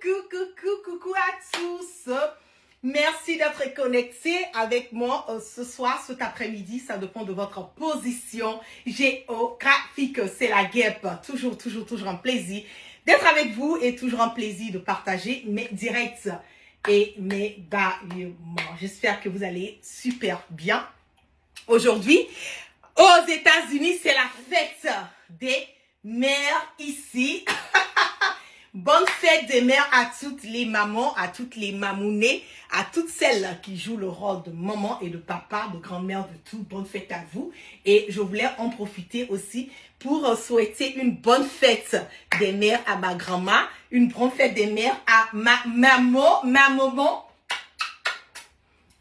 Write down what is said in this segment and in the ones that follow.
Coucou à tous. Merci d'être connectés avec moi ce soir, cet après-midi. Ça dépend de votre position géographique. C'est la guêpe. Toujours un plaisir d'être avec vous et toujours un plaisir de partager mes directs et mes bâillements. J'espère que vous allez super bien. Aujourd'hui, aux États-Unis, c'est la fête des mères ici. Bonne fête des mères à toutes les mamans, à toutes les mamounées, à toutes celles qui jouent le rôle de maman et de papa, de grand-mère, de tout. Bonne fête à vous. Et je voulais en profiter aussi pour souhaiter une bonne fête des mères à ma grand-mère, une bonne fête des mères à ma maman.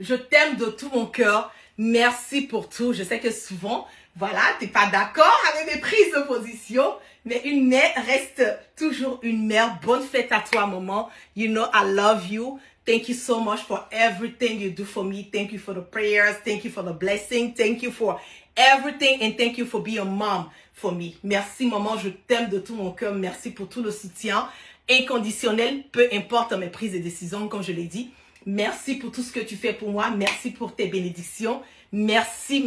Je t'aime de tout mon cœur. Merci pour tout. Je sais que souvent, voilà, t'es pas d'accord avec mes prises de position, mais une mère reste toujours une mère. Bonne fête à toi, maman. You know I love you. Thank you so much for everything you do for me. Thank you for the prayers. Thank you for the blessing. Thank you for everything and thank you for being a mom for me. Merci, maman. Je t'aime de tout mon cœur. Merci pour tout le soutien inconditionnel, peu importe mes prises de décision, comme je l'ai dit. Merci pour tout ce que tu fais pour moi. Merci pour tes bénédictions. Merci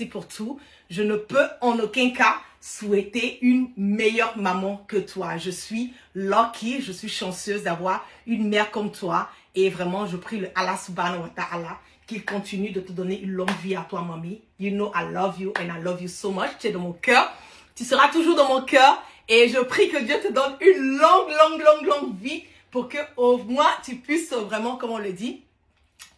pour tout. Je ne peux en aucun cas souhaiter une meilleure maman que toi. Je suis lucky, je suis chanceuse d'avoir une mère comme toi. Et vraiment, je prie le Allah subhanahu wa ta'ala qu'il continue de te donner une longue vie à toi, mamie. You know I love you and I love you so much. Tu es dans mon cœur. Tu seras toujours dans mon cœur. Et je prie que Dieu te donne une longue vie pour que au moins tu puisses vraiment, comme on le dit,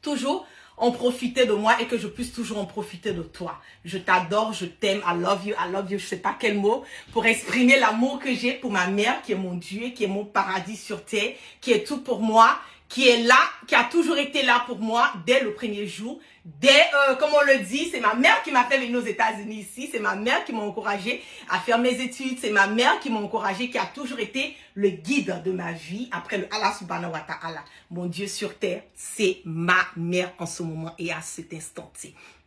toujours en profiter de moi et que je puisse toujours en profiter de toi. Je t'adore, je t'aime, I love you, je sais pas quel mot pour exprimer l'amour que j'ai pour ma mère qui est mon Dieu, qui est mon paradis sur terre, qui est tout pour moi, qui est là, qui a toujours été là pour moi dès le premier jour. Comme on le dit, c'est ma mère qui m'a fait venir aux États-Unis ici, c'est ma mère qui m'a encouragé à faire mes études, c'est ma mère qui m'a encouragé, qui a toujours été le guide de ma vie après le Allah subhanahu wa ta'ala. Mon Dieu sur terre, c'est ma mère en ce moment et à cet instant.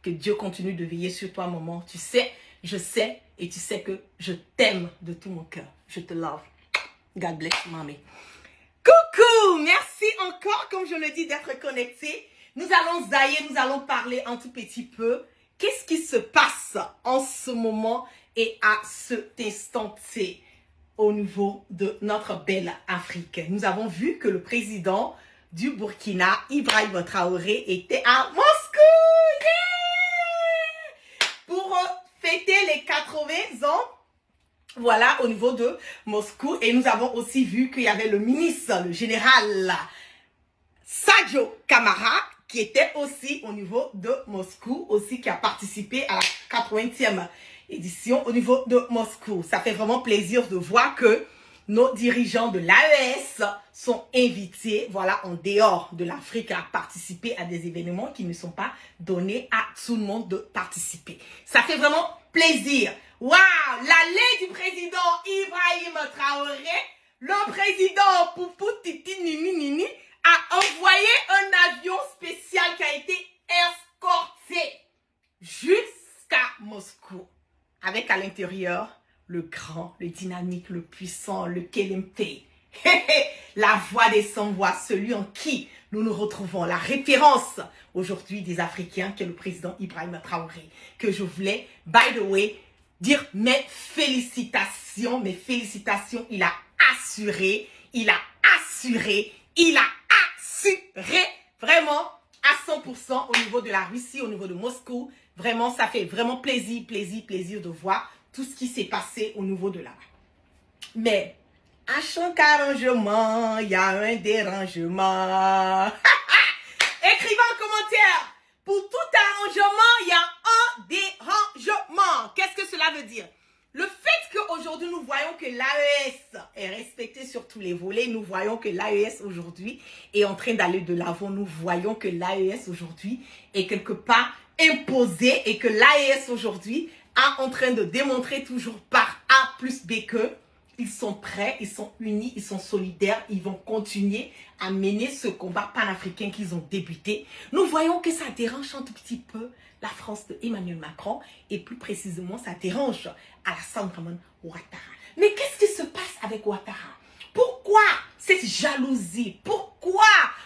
Que Dieu continue de veiller sur toi, maman. Tu sais, je sais et tu sais que je t'aime de tout mon cœur. Je te love. God bless you, mamie. Coucou, merci encore, comme je le dis, d'être connecté. Nous allons zailler, nous allons parler un tout petit peu. Qu'est-ce qui se passe en ce moment et à cet instant T au niveau de notre belle Afrique? Nous avons vu que le président du Burkina, Ibrahim Traoré, était à Moscou pour fêter les 80 ans. Voilà, au niveau de Moscou. Et nous avons aussi vu qu'il y avait le ministre, le général Sadio Kamara, qui était aussi au niveau de Moscou, aussi qui a participé à la 80e édition au niveau de Moscou. Ça fait vraiment plaisir de voir que nos dirigeants de l'AES sont invités, voilà, en dehors de l'Afrique à participer à des événements qui ne sont pas donnés à tout le monde de participer. Ça fait vraiment plaisir. Waouh! L'allée du président Ibrahim Traoré, le président Poupou Titi Nini Nini, a envoyé un avion spécial qui a été escorté jusqu'à Moscou. Avec à l'intérieur le grand, le dynamique, le puissant, le Kelempe. La voix des sans-voix, celui en qui nous nous retrouvons, la référence aujourd'hui des Africains, qui est le président Ibrahim Traoré, que je voulais, by the way, dire mes félicitations, il a assuré vraiment à 100% au niveau de la Russie, au niveau de Moscou. Vraiment, ça fait vraiment plaisir de voir tout ce qui s'est passé au niveau de là. Mais à chaque arrangement, il y a un dérangement. Écrivez en commentaire. Pour tout arrangement, il y a un dérangement. Qu'est-ce que cela veut dire? Le fait qu'aujourd'hui, nous voyons que l'AES est respecté sur tous les volets, nous voyons que l'AES aujourd'hui est en train d'aller de l'avant, nous voyons que l'AES aujourd'hui est quelque part imposé et que l'AES aujourd'hui est en train de démontrer toujours par A plus B que ils sont prêts, ils sont unis, ils sont solidaires, ils vont continuer à mener ce combat panafricain qu'ils ont débuté. Nous voyons que ça dérange un tout petit peu la France de Emmanuel Macron et plus précisément ça dérange Alassane Ouattara. Mais qu'est-ce qui se passe avec Ouattara? Pourquoi cette jalousie? Pourquoi,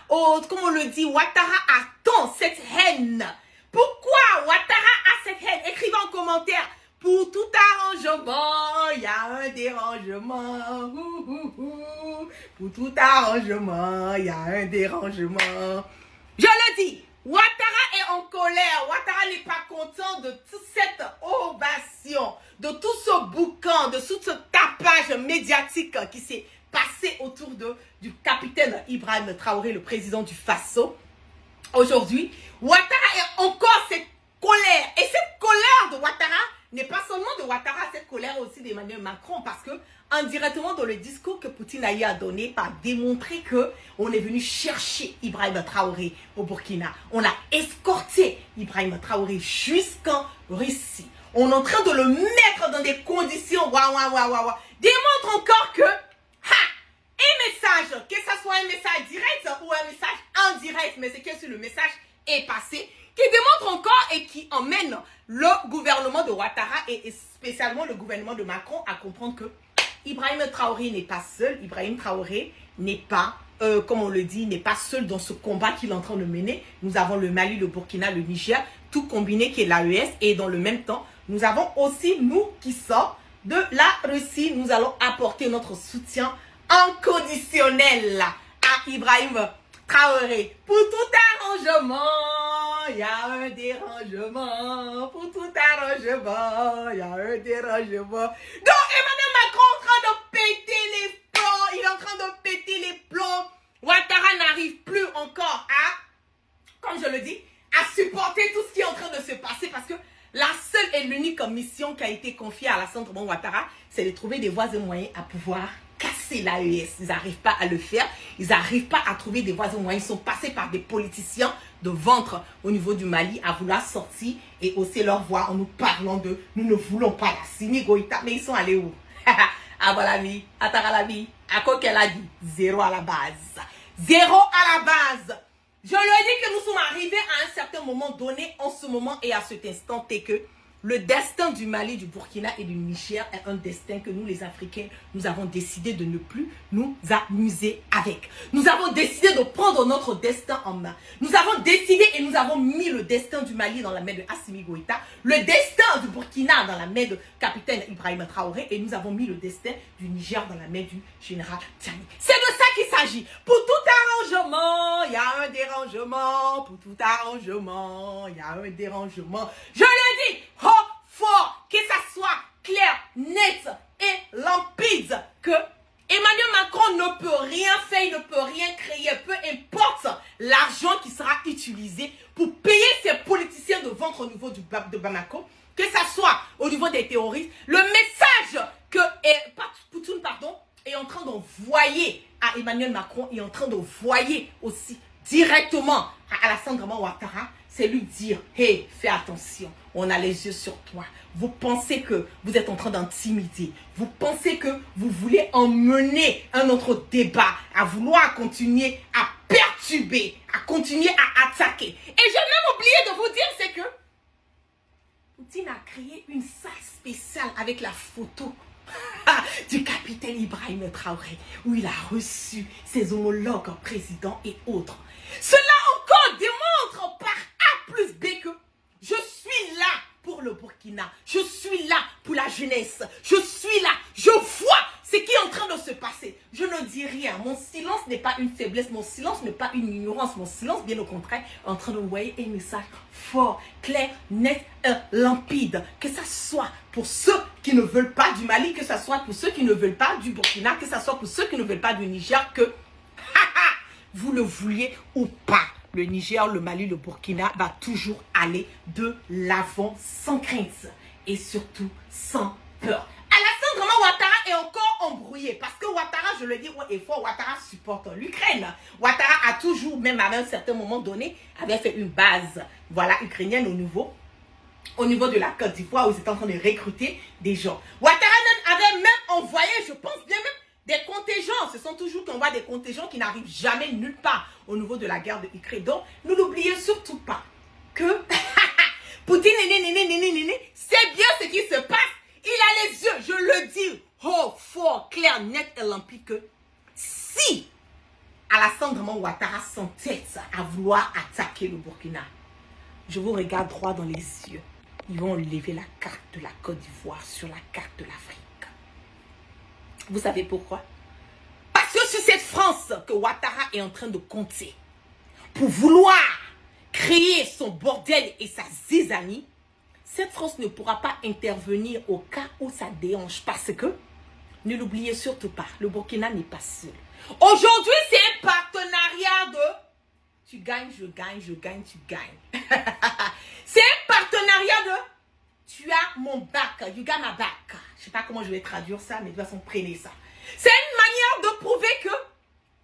comme on le dit, Ouattara attend cette haine? Pourquoi Ouattara a cette haine? Écrivez en commentaire. Pour tout arrangement, il y a un dérangement. Pour tout arrangement, il y a un dérangement. Je le dis, Ouattara est en colère. Ouattara n'est pas content de toute cette ovation, de tout ce boucan, de tout ce tapage médiatique qui s'est passé autour du capitaine Ibrahim Traoré, le président du Faso. Aujourd'hui, Ouattara est encore cette colère. Et cette colère de Ouattara n'est pas seulement de Ouattara, cette colère aussi d'Emmanuel Macron, parce que indirectement dans le discours que Poutine a donné, a démontré que on est venu chercher Ibrahim Traoré au Burkina. On a escorté Ibrahim Traoré jusqu'en Russie. On est en train de le mettre dans des conditions démontre encore que un message, que ce soit un message direct ou un message indirect, mais c'est que si le message est passé, qui démontre encore et qui emmène le gouvernement de Ouattara et spécialement le gouvernement de Macron à comprendre que Ibrahim Traoré n'est pas seul. Ibrahim Traoré n'est pas, comme on le dit, n'est pas seul dans ce combat qu'il est en train de mener. Nous avons le Mali, le Burkina, le Niger, tout combiné qui est l'AES. Et dans le même temps, nous avons aussi, nous qui sommes de la Russie, nous allons apporter notre soutien inconditionnel à Ibrahim Traoré. Pour tout arrangement, il y a un dérangement. Pour tout arrangement, il y a un dérangement. Donc Emmanuel Macron est en train de péter les plombs. Il est en train de péter les plombs. Ouattara n'arrive plus encore à, comme je le dis, à supporter tout ce qui est en train de se passer parce que la seule et l'unique mission qui a été confiée à Alassane Ouattara, c'est de trouver des voies et moyens à pouvoir casser l'AES. Ils n'arrivent pas à le faire. Ils n'arrivent pas à trouver des voies et moyens. Ils sont passés par des politiciens de ventre au niveau du Mali à vouloir sortir et hausser leur voix en nous parlant de « nous ne voulons pas la Sini Goïta ». Mais ils sont allés où? Ah voilà, mi, Atara la vie. À quoi qu'elle a dit? Zéro à la base. Zéro à la base. Je lui ai dit que nous sommes arrivés à un certain moment donné, en ce moment et à cet instant, et que le destin du Mali, du Burkina et du Niger est un destin que nous, les Africains, nous avons décidé de ne plus nous amuser avec. Nous avons décidé de prendre notre destin en main. Nous avons décidé et nous avons mis le destin du Mali dans la main de Assimi Goïta, le destin du Burkina dans la main de capitaine Ibrahim Traoré et nous avons mis le destin du Niger dans la main du général Tiani. C'est de ça qu'il s'agit. Pour tout arrangement, il y a un dérangement. Pour tout arrangement, il y a un dérangement. Je le dis, haut, fort, que ça soit clair, net et limpide, que Emmanuel Macron ne peut rien faire, il ne peut rien créer, peu importe l'argent qui sera utilisé pour payer ces politiciens de ventre au niveau de Bamako, que ça soit au niveau des terroristes, le message que Poutine, est en train d'envoyer à Emmanuel Macron, est en train d'envoyer aussi directement à Alassane Ouattara, c'est lui dire, hey, fais attention, on a les yeux sur toi. Vous pensez que vous êtes en train d'intimider. Vous pensez que vous voulez emmener un autre débat, à vouloir continuer à perturber, à continuer à attaquer. Et j'ai même oublié de vous dire, c'est que Poutine a créé une salle spéciale avec la photo du capitaine Ibrahim Traoré, où il a reçu ses homologues présidents et autres. Cela encore démontre par A plus B que je suis là pour le Burkina, je suis là pour la jeunesse, je suis là, je vois ce qui est en train de se passer. Je ne dis rien, mon silence n'est pas une faiblesse, mon silence n'est pas une ignorance, mon silence bien au contraire est en train de envoyer un message fort, clair, net, limpide, que ça soit pour ceux qui ne veulent pas du Mali, que ça soit pour ceux qui ne veulent pas du Burkina, que ça soit pour ceux qui ne veulent pas du Niger, que vous le vouliez ou pas, le Niger, le Mali, le Burkina va toujours aller de l'avant sans crainte et surtout sans peur. Alassane Ouattara est encore embrouillé parce que Ouattara, je le dis haut et fort, Ouattara supporte l'Ukraine. Ouattara a toujours, même à un certain moment donné, avait fait une base, voilà, ukrainienne au niveau de la Côte d'Ivoire où ils étaient en train de recruter des gens. Ouattara avait même envoyé, je pense bien même, des contingents. Ce sont toujours qu'on voit des contingents qui n'arrivent jamais nulle part au niveau de la guerre de Ukraine. Donc, ne l'oubliez surtout pas que Poutine, c'est bien ce qui se passe. Il a les yeux, je le dis, haut, fort, clair, net et limpide que si Alassane Draman Ouattara s'entête à vouloir attaquer le Burkina, je vous regarde droit dans les yeux. Ils vont lever la carte de la Côte d'Ivoire sur la carte de l'Afrique. Vous savez pourquoi? Parce que c'est cette France que Ouattara est en train de compter pour vouloir créer son bordel et sa zizanie. Cette France ne pourra pas intervenir au cas où ça déhanche parce que, ne l'oubliez surtout pas, le Burkina n'est pas seul. Aujourd'hui, c'est un partenariat de tu gagnes, je gagne, je gagne, tu gagnes. C'est un partenariat de tu as mon bac, you got my back. Je sais pas comment je vais traduire ça, mais de toute façon, prenez ça. C'est une manière de prouver que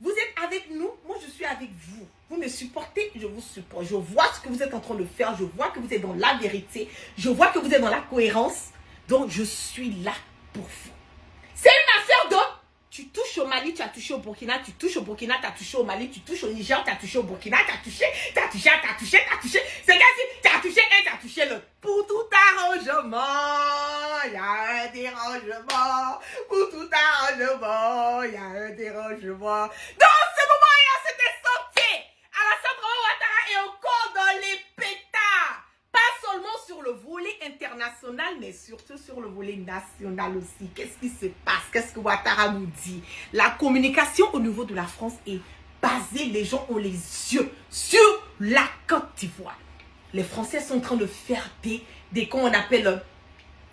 vous êtes avec nous, moi je suis avec vous. Vous me supportez, je vous supporte. Je vois ce que vous êtes en train de faire, je vois que vous êtes dans la vérité, je vois que vous êtes dans la cohérence. Donc je suis là pour vous. C'est une affaire de tu touches au Mali, tu as touché au Burkina, tu touches au Burkina, tu as touché au Mali, tu touches au Niger, tu as touché au Burkina, tu as touché. C'est comme si tu as touché un, tu as touché l'autre. Pour tout arrangement, il y a un dérangement. Pour tout arrangement, il y a un dérangement. Dans ce moment, c'était sorti. Alassane Draman Ouattara est encore dans les pétards. Pas seulement sur le volet international, mais surtout sur le volet national aussi. Qu'est-ce qui se passe? Qu'est-ce que Ouattara nous dit? La communication au niveau de la France est basée, les gens ont les yeux sur la Côte d'Ivoire. Les Français sont en train de faire comment on appelle,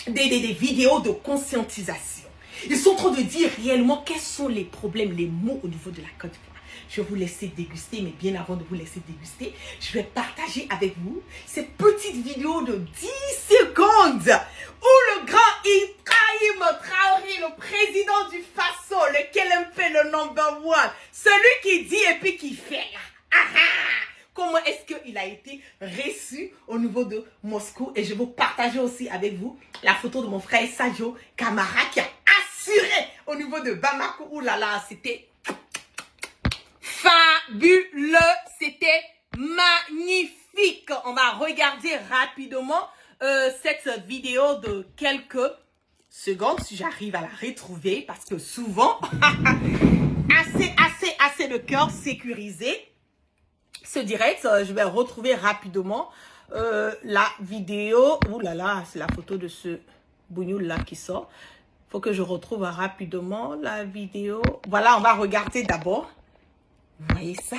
des vidéos de conscientisation. Ils sont en train de dire réellement quels sont les problèmes, les maux au niveau de la Côte d'Ivoire. Je vais vous laisser déguster, mais bien avant de vous laisser déguster, je vais partager avec vous cette petite vidéo de 10 secondes où le grand Ibrahim Traoré, le président du Faso, lequel aime fait le number one, celui qui dit et puis qui fait là. Ah ah! Comment est-ce qu'il a été reçu au niveau de Moscou? Et je vais vous partager aussi avec vous la photo de mon frère Sadio Camara qui a assuré au niveau de Bamako. Ouh là là, c'était fabuleux, c'était magnifique. On va regarder rapidement cette vidéo de quelques secondes, si j'arrive à la retrouver, parce que souvent, assez de cœur sécurisé. Ce direct, je vais retrouver rapidement la vidéo. Ouh là là, c'est la photo de ce bougnoul là qui sort. Faut que je retrouve rapidement la vidéo. Voilà, on va regarder d'abord. Vous voyez ça?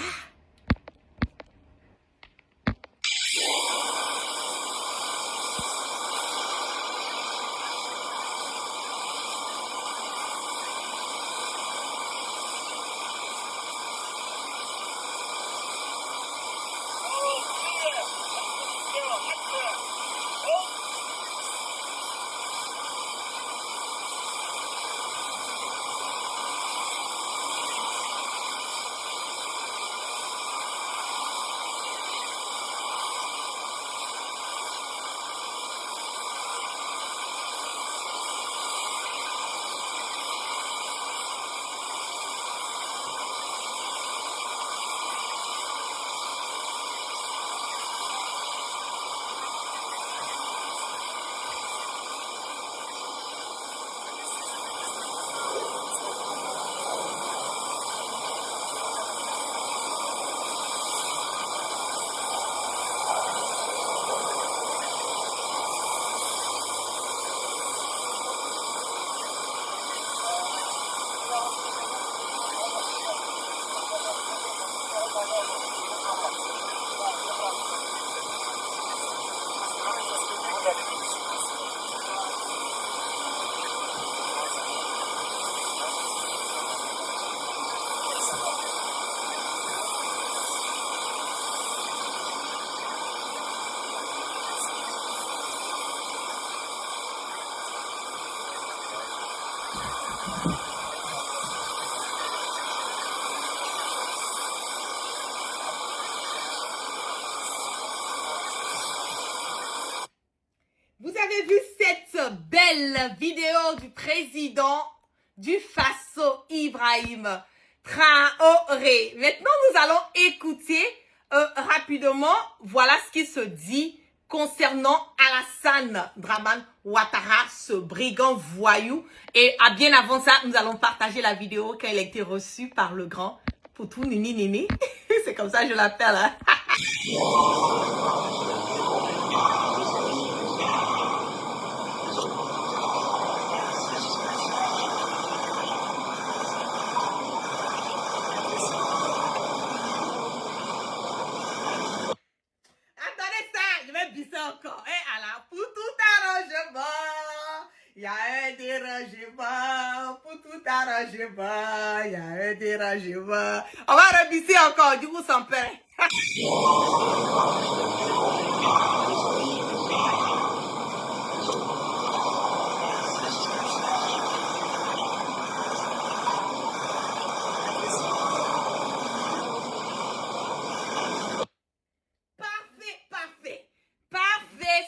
avez vu cette belle vidéo du président du Faso, Ibrahim Traoré. Maintenant, nous allons écouter rapidement, voilà ce qui se dit concernant Alassane Draman Ouattara, ce brigand voyou. Et bien avant ça, nous allons partager la vidéo quand elle a été reçue par le grand Poutou Nini Nini. C'est comme ça que je l'appelle. Hein. Attendez ça, je vais bisser encore. Et alors, pour tout arrangement, il y a un dérangement. Pour tout arrangement, il y a un dérangement. On va rebisser encore, du coup, sans peur.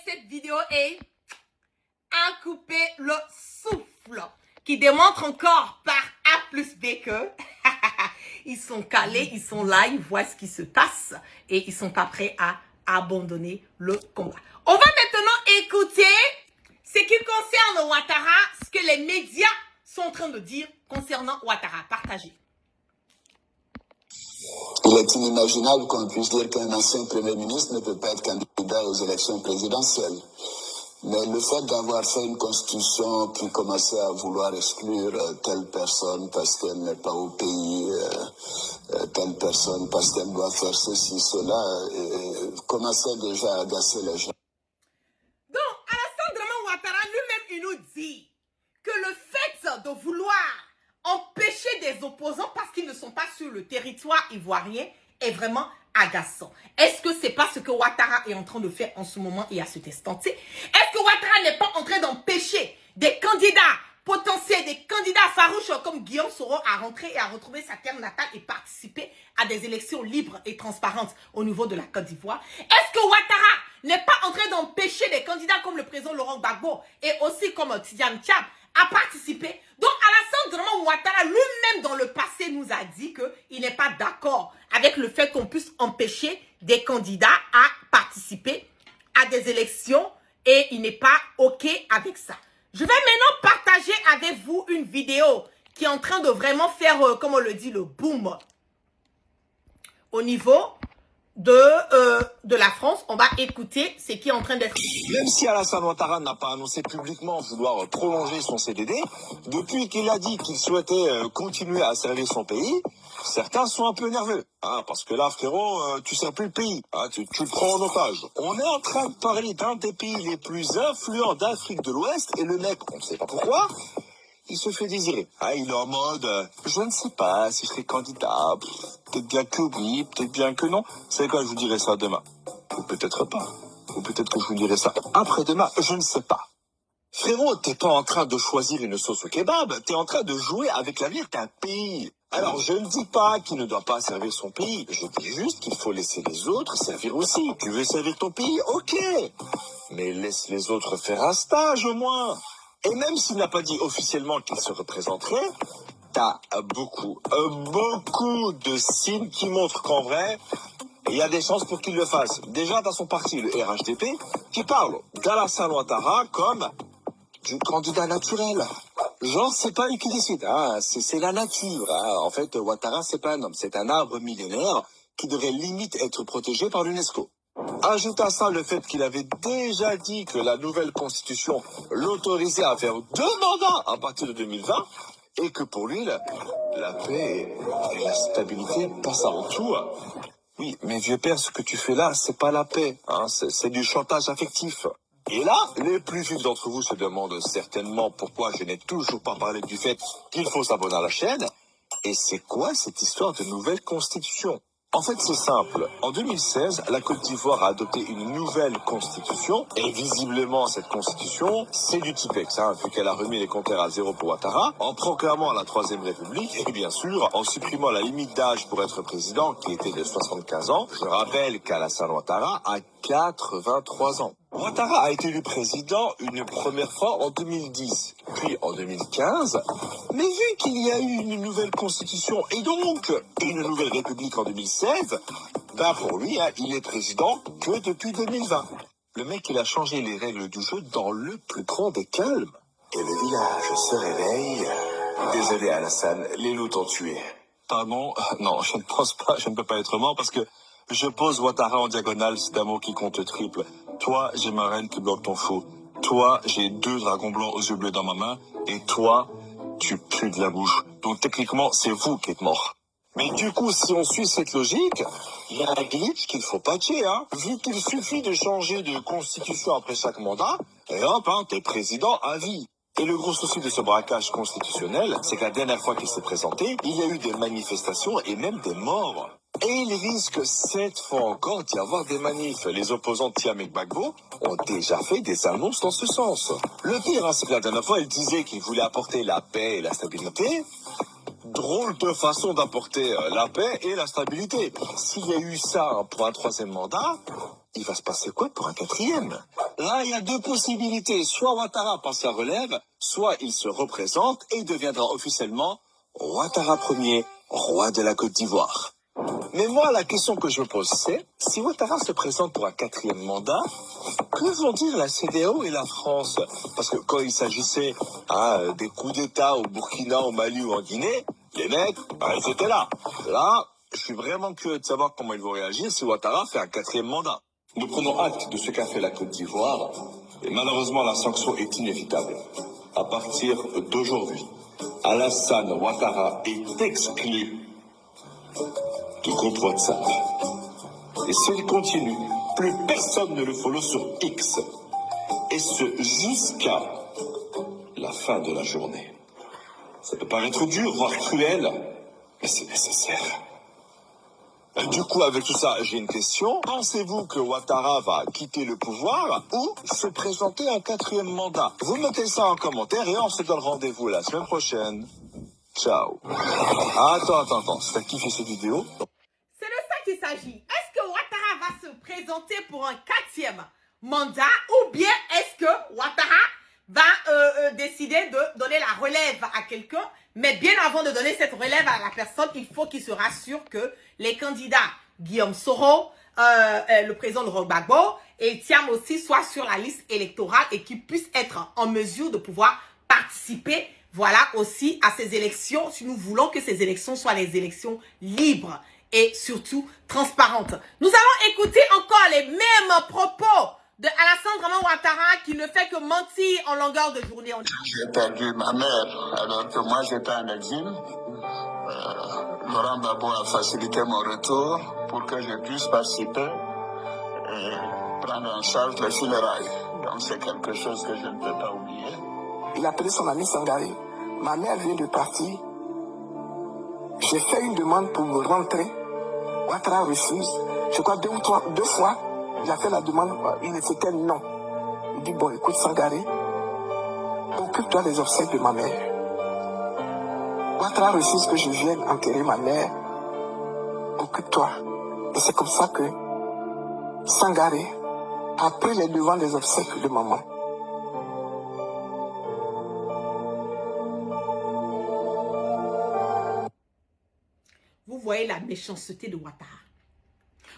Cette vidéo est à couper le souffle, qui démontre encore par A plus B que ils sont calés, ils sont là, ils voient ce qui se passe et ils sont pas prêts à abandonner le combat. On va maintenant écouter ce qui concerne Ouattara, ce que les médias sont en train de dire concernant Ouattara. Partagez. Il est inimaginable qu'on puisse dire qu'un ancien Premier ministre ne peut pas être candidat aux élections présidentielles. Mais le fait d'avoir fait une constitution qui commençait à vouloir exclure telle personne parce qu'elle n'est pas au pays, telle personne parce qu'elle doit faire ceci, cela, commençait déjà à agacer les gens. Donc, Alassane Draman Ouattara lui-même, il nous dit que le fait de vouloir empêcher des opposants parce qu'ils ne sont pas sur le territoire ivoirien est vraiment agaçant. Est-ce que c'est pas ce que Ouattara est en train de faire en ce moment et à cet instant-ci? Est-ce que Ouattara n'est pas en train d'empêcher des candidats potentiels, des candidats farouches comme Guillaume Soro à rentrer et à retrouver sa terre natale et participer à des élections libres et transparentes au niveau de la Côte d'Ivoire? Est-ce que Ouattara n'est pas en train d'empêcher des candidats comme le président Laurent Gbagbo et aussi comme Tidiane Tchab à participer? Donc Alassane Draman Ouattara lui-même dans le passé nous a dit qu'il n'est pas d'accord avec le fait qu'on puisse empêcher des candidats à participer à des élections et il n'est pas OK avec ça. Je vais maintenant partager avec vous une vidéo qui est en train de vraiment faire, comme on le dit, le boom au niveau de la France. On va écouter ce qui est en train d'être... Même si Alassane Ouattara n'a pas annoncé publiquement vouloir prolonger son CDD, depuis qu'il a dit qu'il souhaitait continuer à servir son pays, certains sont un peu nerveux. Hein, parce que là, frérot, tu sers plus le pays. Hein, tu le prends en otage. On est en train de parler d'un des pays les plus influents d'Afrique de l'Ouest et le mec, on ne sait pas pourquoi, il se fait désirer. Ah, il est en mode, je ne sais pas si je serai candidat. Peut-être bien que oui, peut-être bien que non. C'est quoi, je vous dirai ça demain. Ou peut-être pas. Ou peut-être que je vous dirai ça après-demain, je ne sais pas. Frérot, t'es pas en train de choisir une sauce au kebab, t'es en train de jouer avec l'avenir d'un pays. Alors, je ne dis pas qu'il ne doit pas servir son pays, je dis juste qu'il faut laisser les autres servir aussi. Tu veux servir ton pays? Ok. Mais laisse les autres faire un stage au moins. Et même s'il n'a pas dit officiellement qu'il se représenterait, t'as beaucoup de signes qui montrent qu'en vrai, il y a des chances pour qu'il le fasse. Déjà, dans son parti, le RHDP, qui parle d'Alassane Ouattara comme du candidat naturel. Genre, c'est pas lui qui décide, hein, c'est la nature. Hein. En fait, Ouattara, c'est pas un homme, c'est un arbre millénaire qui devrait limite être protégé par l'UNESCO. Ajoute à ça le fait qu'il avait déjà dit que la nouvelle constitution l'autorisait à faire 2 mandats à partir de 2020 et que pour lui, la paix et la stabilité passent avant tout. Oui, mais vieux père, ce que tu fais là, c'est pas la paix, hein, c'est du chantage affectif. Et là, les plus vifs d'entre vous se demandent certainement pourquoi je n'ai toujours pas parlé du fait qu'il faut s'abonner à la chaîne. Et c'est quoi cette histoire de nouvelle constitution? En fait, c'est simple. En 2016, la Côte d'Ivoire a adopté une nouvelle constitution. Et visiblement, cette constitution, c'est du Tipex, hein, vu qu'elle a remis les compteurs à zéro pour Ouattara, en proclamant la Troisième République, et bien sûr, en supprimant la limite d'âge pour être président, qui était de 75 ans. Je rappelle qu'Alassane Ouattara a 83 ans. Ouattara a été élu président une première fois en 2010, puis en 2015, mais vu qu'il y a eu une nouvelle constitution et donc une nouvelle république en 2016, ben pour lui, hein, il est président que depuis 2020. Le mec, il a changé les règles du jeu dans le plus grand des calmes. Et le village se réveille. Désolé Alassane, les loups t'ont tué. Pardon? Non, je ne pense pas, je ne peux pas être mort parce que je pose Ouattara en diagonale, c'est un mot qui compte triple. Toi, j'ai ma reine qui bloque ton fou. Toi, j'ai 2 dragons blancs aux yeux bleus dans ma main. Et toi, tu pues de la bouche. Donc techniquement, c'est vous qui êtes mort. Mais du coup, si on suit cette logique, il y a un glitch qu'il faut patcher, hein. Vu qu'il suffit de changer de constitution après chaque mandat, et hop, hein, t'es président à vie. Et le gros souci de ce braquage constitutionnel, c'est que la dernière fois qu'il s'est présenté, il y a eu des manifestations et même des morts. Et il risque cette fois encore d'y avoir des manifs. Les opposants de Thiam et Gbagbo ont déjà fait des annonces dans ce sens. Le pire, hein, c'est que la dernière fois, il disait qu'il voulait apporter la paix et la stabilité. Drôle de façon d'apporter la paix et la stabilité. S'il y a eu ça hein, pour un 3e mandat, il va se passer quoi pour un 4e? Là, il y a 2 possibilités. Soit Ouattara passe la relève, soit il se représente et deviendra officiellement Ouattara Ier, roi de la Côte d'Ivoire. Mais moi, la question que je me pose, c'est, si Ouattara se présente pour un 4e mandat, que vont dire la CEDEAO et la France? Parce que quand il s'agissait des coups d'État au Burkina, au Mali ou en Guinée, les mecs, ils étaient là. Là, je suis vraiment curieux de savoir comment ils vont réagir si Ouattara fait un 4e mandat. Nous prenons acte de ce qu'a fait la Côte d'Ivoire, et malheureusement, la sanction est inévitable. À partir d'aujourd'hui, Alassane Ouattara est exclu du groupe WhatsApp. Et s'il continue, plus personne ne le follow sur X. Et ce, jusqu'à la fin de la journée. Ça peut paraître dur, voire cruel, mais c'est nécessaire. Du coup, avec tout ça, j'ai une question. Pensez-vous que Ouattara va quitter le pouvoir ou se présenter un 4e mandat? Vous mettez ça en commentaire et on se donne rendez-vous la semaine prochaine. Ciao. Attends. Si t'as kiffé cette vidéo... C'est de ça qu'il s'agit. Est-ce que Ouattara va se présenter pour un 4e mandat ou bien est-ce que Ouattara va décider de donner la relève à quelqu'un? Mais bien avant de donner cette relève à la personne, il faut qu'il se rassure que les candidats Guillaume Soro, le président Laurent Gbagbo et Thiam aussi soient sur la liste électorale et qu'ils puissent être en mesure de pouvoir participer, voilà, aussi à ces élections, si nous voulons que ces élections soient des élections libres et surtout transparentes. Nous allons écouter encore les mêmes propos de Alassane Ouattara qui ne fait que mentir en longueur de journée. J'ai perdu ma mère alors que moi j'étais en exil. Laurent Gbagbo a facilité mon retour pour que je puisse participer et prendre en charge les funérailles. Donc c'est quelque chose que je ne peux pas oublier. Il a appelé son ami Sangaré. Ma mère vient de partir. J'ai fait une demande pour me rentrer. Ouattara refuse. Je crois 2 fois. J'ai fait la demande. C'était non. Il dit, bon, écoute Sangaré, occupe-toi des obsèques de ma mère. Ouattara refuse que je vienne enterrer ma mère. Occupe-toi. Et c'est comme ça que Sangaré a pris les devants des obsèques de maman. Vous voyez la méchanceté de Ouattara.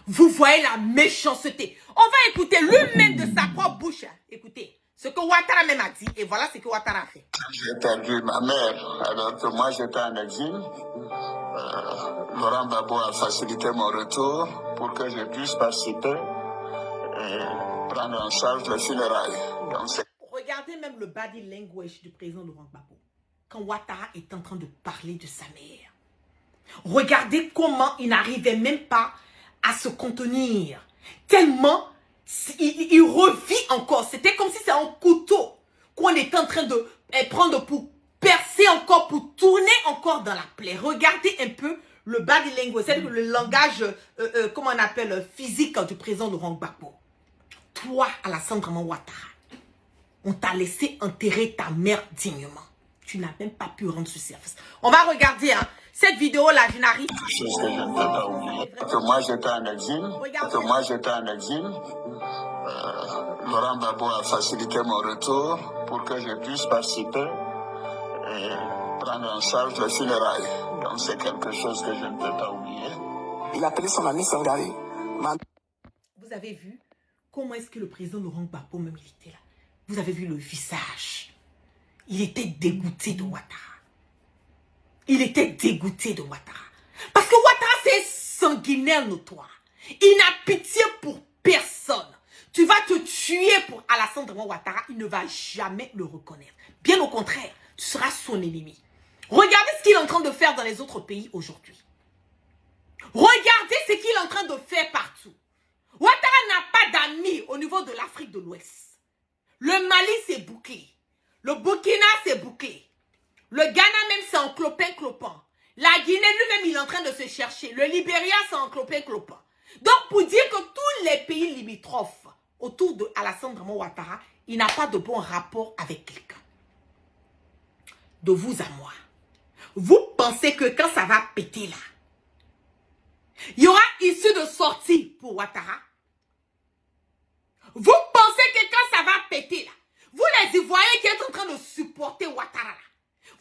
Vous voyez la méchanceté. On va écouter lui-même de sa propre bouche. Écoutez, ce que Ouattara même a dit. Et voilà ce que Ouattara a fait. J'ai perdu ma mère alors que moi j'étais en exil. Laurent Gbagbo a facilité mon retour pour que je puisse participer et prendre en charge les funérailles. Donc, regardez même le body language du président Laurent Gbagbo. Quand Ouattara est en train de parler de sa mère. Regardez comment il n'arrivait même pas à se contenir. Tellement il revit encore. C'était comme si c'était un couteau qu'on était en train de prendre pour percer encore, pour tourner encore dans la plaie. Regardez un peu le body language, c'est-à-dire le langage, comment on appelle, physique du président Laurent Gbagbo. Toi, Alassane Ouattara, on t'a laissé enterrer ta mère dignement. Tu n'as même pas pu rendre ce service. On va regarder cette vidéo-là, je n'arrive pas. Chose que je ne peux pas oublier. Que moi j'étais en exil. Laurent Gbagbo a facilité mon retour pour que je puisse participer et prendre en charge les funérailles. Donc c'est quelque chose que je ne peux pas oublier. Il a appelé son ami Sangaré. Vous avez vu comment est-ce que le président Laurent Gbagbo me militait là? Vous avez vu le visage. Il était dégoûté de Ouattara. Il était dégoûté de Ouattara. Parce que Ouattara, c'est sanguinaire notoire. Il n'a pitié pour personne. Tu vas te tuer pour Alassane Draman Ouattara, il ne va jamais le reconnaître. Bien au contraire, tu seras son ennemi. Regardez ce qu'il est en train de faire dans les autres pays aujourd'hui. Regardez ce qu'il est en train de faire partout. Ouattara n'a pas d'amis au niveau de l'Afrique de l'Ouest. Le Mali, c'est bouclé. Le Burkina, c'est bouclé. Le Ghana même, c'est en clopin-clopin. La Guinée, lui-même, il est en train de se chercher. Le Libéria, c'est en clopin-clopin. Donc, pour dire que tous les pays limitrophes autour de Alassane Draman Ouattara, il n'a pas de bon rapport avec quelqu'un. De vous à moi. Vous pensez que quand ça va péter là, il y aura issue de sortie pour Ouattara? Vous pensez que quand ça va péter là, vous les Ivoiriens qui êtes en train de supporter Ouattara là,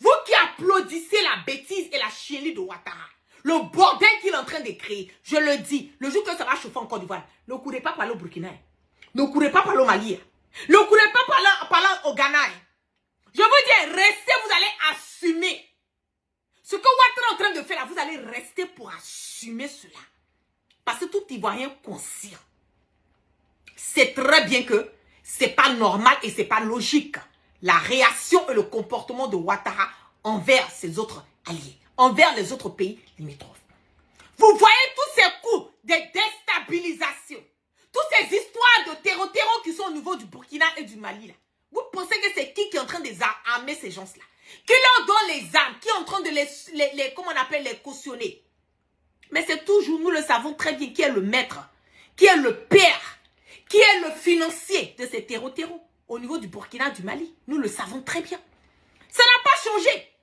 vous qui applaudissez la bêtise et la chienlit de Ouattara, le bordel qu'il est en train de créer, je le dis, le jour que ça va chauffer en Côte d'Ivoire, ne courez pas par le Burkina, ne courez pas par le Mali, ne courez pas par là au Ghana. Je vous dis, restez, vous allez assumer. Ce que Ouattara est en train de faire là, vous allez rester pour assumer cela. Parce que tout Ivoirien conscient sait très bien que c'est pas normal et c'est pas logique. La réaction et le comportement de Ouattara envers ses autres alliés, envers les autres pays limitrophes. Vous voyez tous ces coups de déstabilisation, toutes ces histoires de terreau qui sont au niveau du Burkina et du Mali là. Vous pensez que c'est qui est en train de armer ces gens-là? Qui leur donne les armes? Qui est en train de les comment on appelle, les cautionner? Mais c'est toujours, nous le savons très bien, qui est le maître, qui est le père, qui est le financier de ces terreaux au niveau du Burkina, du Mali. Nous le savons très bien. Ça n'a pas changé.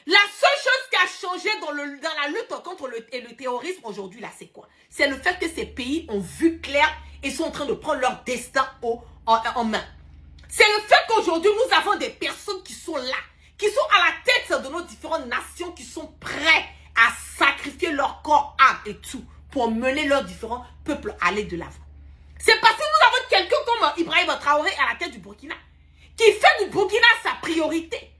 La seule chose qui a changé dans la lutte contre le terrorisme aujourd'hui, là, c'est quoi? C'est le fait que ces pays ont vu clair et sont en train de prendre leur destin en main. C'est le fait qu'aujourd'hui, nous avons des personnes qui sont là, qui sont à la tête de nos différentes nations, qui sont prêts à sacrifier leur corps, âme et tout, pour mener leurs différents peuples à aller de l'avant. C'est parce que nous avons quelqu'un comme Ibrahim Traoré à la tête du Burkina, qui fait du Burkina sa priorité.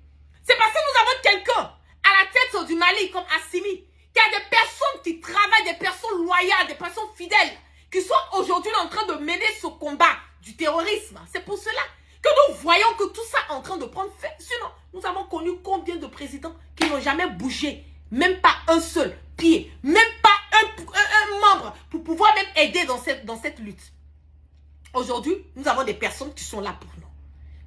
C'est parce que nous avons quelqu'un à la tête du Mali comme Assimi, qui a des personnes qui travaillent, des personnes loyales, des personnes fidèles, qui sont aujourd'hui en train de mener ce combat du terrorisme. C'est pour cela que nous voyons que tout ça est en train de prendre fin. Sinon, nous avons connu combien de présidents qui n'ont jamais bougé, même pas un seul pied, même pas un membre pour pouvoir même aider dans cette lutte. Aujourd'hui, nous avons des personnes qui sont là pour nous.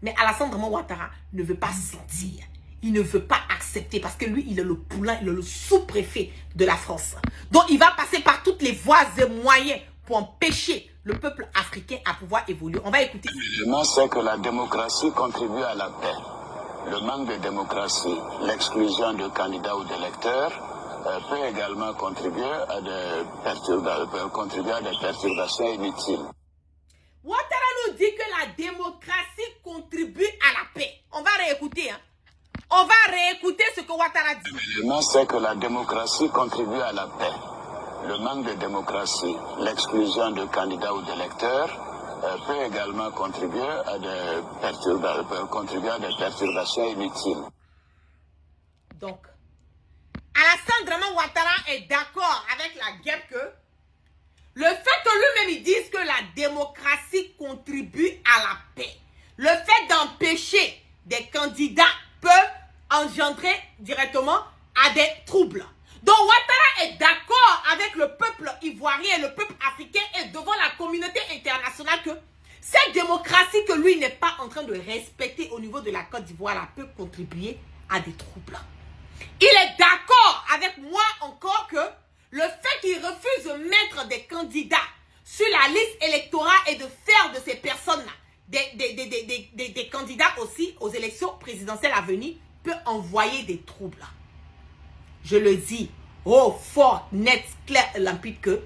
Mais Alassane Draman Ouattara ne veut pas sentir. Il ne veut pas accepter parce que lui, il est le poulain, il est le sous-préfet de la France. Donc, il va passer par toutes les voies et moyens pour empêcher le peuple africain à pouvoir évoluer. On va écouter. Je sais que la démocratie contribue à la paix. Le manque de démocratie, l'exclusion de candidats ou d'électeurs peut également contribuer à des perturbations inutiles. Ouattara nous dit que la démocratie contribue à la paix. On va réécouter, hein. On va réécouter ce que Ouattara dit. Je sais que la démocratie contribue à la paix. Le manque de démocratie, l'exclusion de candidats ou d'électeurs peut également contribuer à des perturbations inutiles. Donc, Alassane Draman Ouattara est d'accord avec la guerre que le fait que lui-même il dise que la démocratie contribue à la paix, le fait d'empêcher des candidats peut engendrer directement à des troubles. Donc Ouattara est d'accord avec le peuple ivoirien et le peuple africain et devant la communauté internationale que cette démocratie que lui n'est pas en train de respecter au niveau de la Côte d'Ivoire là, peut contribuer à des troubles. Il est d'accord avec moi encore que le fait qu'il refuse de mettre des candidats sur la liste électorale et de faire de ces personnes-là des candidats aussi aux élections présidentielles à venir peut envoyer des troubles. Je le dis fort, net, clair et limpide que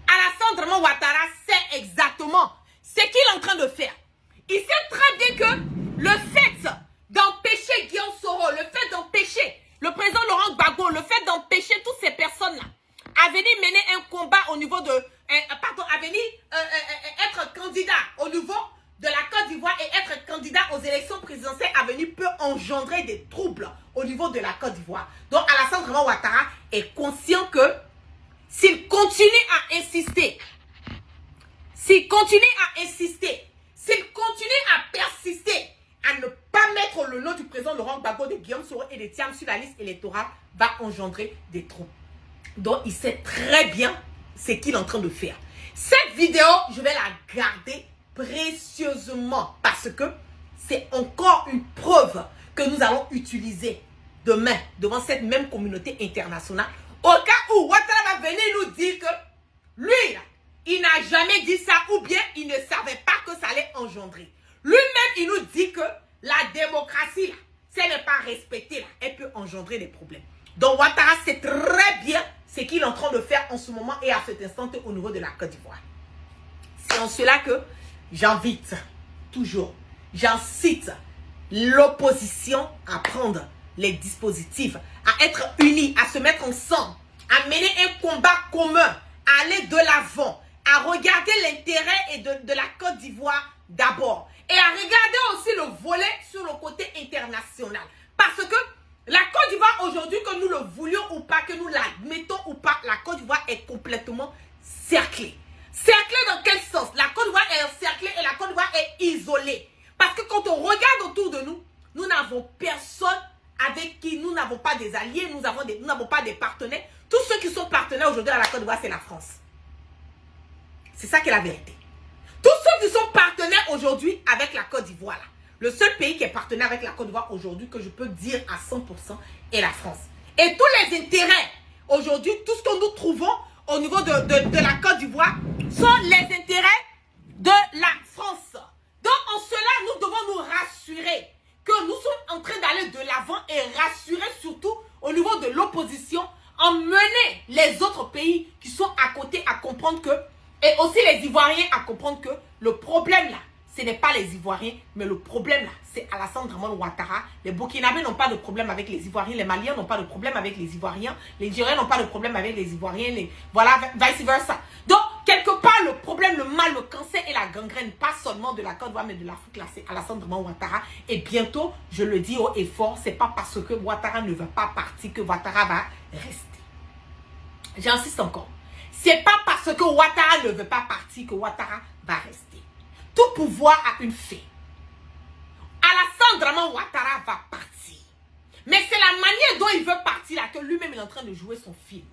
Alassane Draman Ouattara sait exactement ce qu'il est en train de faire. Il sait très bien que le fait d'empêcher Guillaume Soro, le fait d'empêcher le président Laurent Gbagbo, le fait d'empêcher toutes ces personnes-là à venir mener un combat au niveau de... à venir être candidat au niveau de la Côte d'Ivoire et être candidat aux élections présidentielles à venir peut engendrer des troubles au niveau de la Côte d'Ivoire. Donc, Alassane Alassane Draman Ouattara est conscient que s'il continue à insister, s'il continue à persister, à ne pas mettre le nom du président Laurent Gbagbo, de Guillaume Soro et de Thiam sur la liste électorale, va engendrer des troubles. Donc, il sait très bien ce qu'il est en train de faire. Cette vidéo, je vais la garder précieusement parce que c'est encore une preuve que nous allons utiliser demain devant cette même communauté internationale. Au cas où Ouattara va venir nous dire que lui, là, il n'a jamais dit ça ou bien il ne savait pas que ça allait engendrer. Lui-même, il nous dit que la démocratie, là, si elle n'est pas respectée, là, elle peut engendrer des problèmes. Donc Ouattara sait très bien ce qu'il est en train de faire en ce moment et à cet instant au niveau de la Côte d'Ivoire. C'est en cela que j'invite toujours, j'incite l'opposition à prendre les dispositifs, à être unis, à se mettre ensemble, à mener un combat commun, à aller de l'avant, à regarder l'intérêt de la Côte d'Ivoire d'abord et à regarder aussi le volet sur le côté international. Parce que la Côte d'Ivoire aujourd'hui, que nous le voulions ou pas, que nous l'admettons ou pas, la Côte d'Ivoire est complètement cerclée. Cerclée dans quel sens? La Côte d'Ivoire est encerclée et la Côte d'Ivoire est isolée. Parce que quand on regarde autour de nous, nous n'avons personne avec qui nous n'avons pas des alliés, nous n'avons pas des partenaires. Tous ceux qui sont partenaires aujourd'hui à la Côte d'Ivoire, c'est la France. C'est ça qui est la vérité. Tous ceux qui sont partenaires aujourd'hui avec la Côte d'Ivoire, là, le seul pays qui est partenaire avec la Côte d'Ivoire aujourd'hui, que je peux dire à 100%, est la France. Et tous les intérêts, aujourd'hui, tout ce que nous trouvons au niveau de la Côte d'Ivoire, sont les intérêts de la France. Donc, en cela, nous devons nous rassurer que nous sommes en train d'aller de l'avant et rassurer surtout au niveau de l'opposition, emmener les autres pays qui sont à côté à comprendre que, et aussi les Ivoiriens à comprendre que le problème là, ce n'est pas les Ivoiriens, mais le problème là, c'est Alassane Draman Ouattara. Les Burkinabés n'ont pas de problème avec les Ivoiriens, les Maliens n'ont pas de problème avec les Ivoiriens, les Nigériens n'ont pas de problème avec les Ivoiriens, voilà, vice versa. Donc, quelque part, le problème, le mal, le cancer et la gangrène, pas seulement de la Côte d'Ivoire, mais de l'Afrique, là, c'est Alassane Draman Ouattara. Et bientôt, je le dis haut et fort, c'est pas parce que Ouattara ne va pas partir que Ouattara va rester. J'insiste encore. C'est pas parce que Ouattara ne veut pas partir que Ouattara va rester. Tout pouvoir a une fin. Alassane Draman Ouattara va partir. Mais c'est la manière dont il veut partir là que lui-même est en train de jouer son film.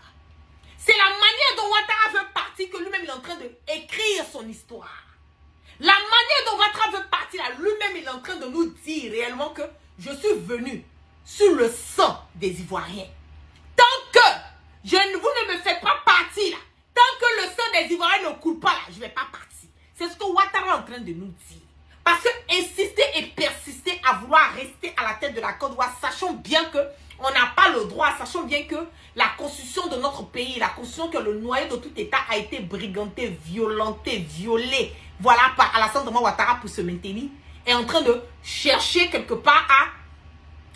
C'est la manière dont Ouattara veut partir que lui-même est en train d'écrire son histoire. La manière dont Ouattara veut partir là, lui-même il est en train de nous dire réellement que je suis venu sur le sang des Ivoiriens. Tant que vous ne me faites pas partir là, tant que le sang des Ivoiriens ne coule pas là, je ne vais pas partir. C'est ce que Ouattara est en train de nous dire. Parce que insister et persister à vouloir rester à la tête de la Côte d'Ivoire, sachant bien que on n'a pas le droit, sachant bien que la constitution de notre pays, la constitution que le noyau de tout État a été briganté, violenté, violé, voilà, par Alassane Draman Ouattara pour se maintenir, est en train de chercher quelque part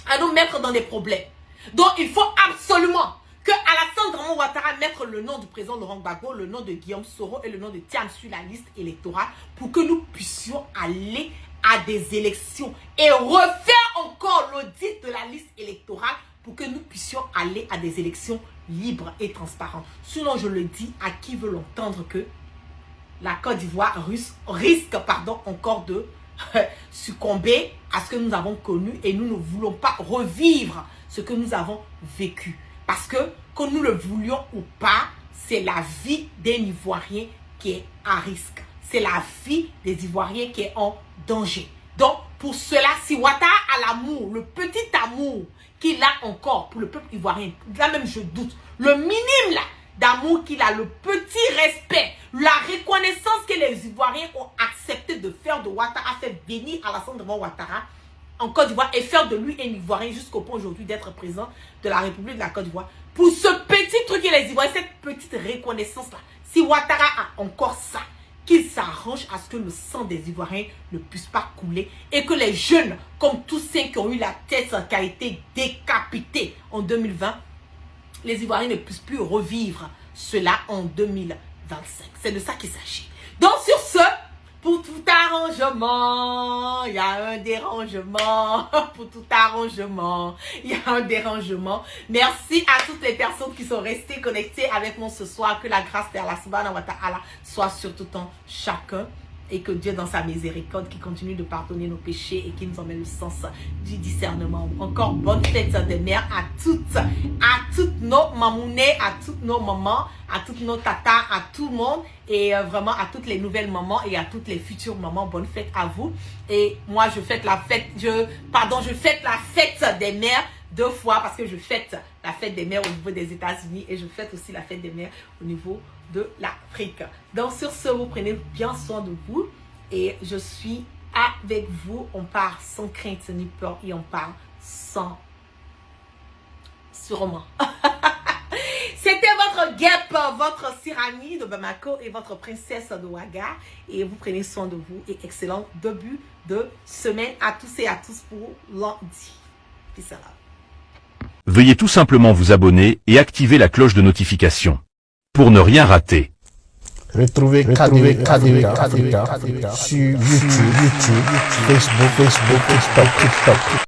à nous mettre dans des problèmes. Donc il faut absolument que Alassane Draman Ouattara mette le nom du président Laurent Gbagbo, le nom de Guillaume Soro et le nom de Thiam sur la liste électorale pour que nous puissions aller à des élections et refaire encore l'audit de la liste électorale pour que nous puissions aller à des élections libres et transparentes. Sinon, je le dis à qui veut l'entendre que la Côte d'Ivoire risque encore de succomber à ce que nous avons connu et nous ne voulons pas revivre ce que nous avons vécu. Parce que nous le voulions ou pas, c'est la vie d'un Ivoirien qui est à risque. C'est la vie des Ivoiriens qui est en danger. Donc, pour cela, si Ouattara a l'amour, le petit amour qu'il a encore pour le peuple ivoirien, là même je doute, le minimum là d'amour qu'il a, le petit respect, la reconnaissance que les Ivoiriens ont accepté de faire de Ouattara, fait venir Alassane Draman Ouattara en Côte d'Ivoire et faire de lui un Ivoirien jusqu'au point aujourd'hui d'être président de la République de la Côte d'Ivoire. Pour ce petit truc et les Ivoiriens, cette petite reconnaissance-là, si Ouattara a encore ça, qu'il s'arrange à ce que le sang des Ivoiriens ne puisse pas couler et que les jeunes, comme tous ceux qui ont eu la tête qui a été décapitée en 2020, les Ivoiriens ne puissent plus revivre cela en 2025. C'est de ça qu'il s'agit. Donc sur ce, Pour tout arrangement, il y a un dérangement. Pour tout arrangement, il y a un dérangement. Merci à toutes les personnes qui sont restées connectées avec moi ce soir. Que la grâce d'Allah subhanahu wa ta'ala soit sur tout un chacun. Et que Dieu, dans sa miséricorde, qui continue de pardonner nos péchés et qui nous emmène le sens du discernement. Encore bonne fête des mères à toutes nos mamounets, à toutes nos mamans, à toutes nos tatas, à tout le monde. Et vraiment à toutes les nouvelles mamans et à toutes les futures mamans. Bonne fête à vous. Et moi, je fête la fête, je fête la fête des mères 2 fois parce que je fête la fête des mères au niveau des États-Unis et je fête aussi la fête des mères au niveau de l'Afrique. Donc sur ce, vous prenez bien soin de vous et je suis avec vous. On part sans crainte ni peur et on part sans sûrement. C'était votre guêpe, votre Sirani de Bamako et votre princesse de Ouaga. Et vous prenez soin de vous et excellent début de semaine à tous et à tous pour lundi. Peace out. Veuillez tout simplement vous abonner et activer la cloche de notification pour ne rien rater. Retrouvez KDV Africa sur YouTube, Facebook, TikTok.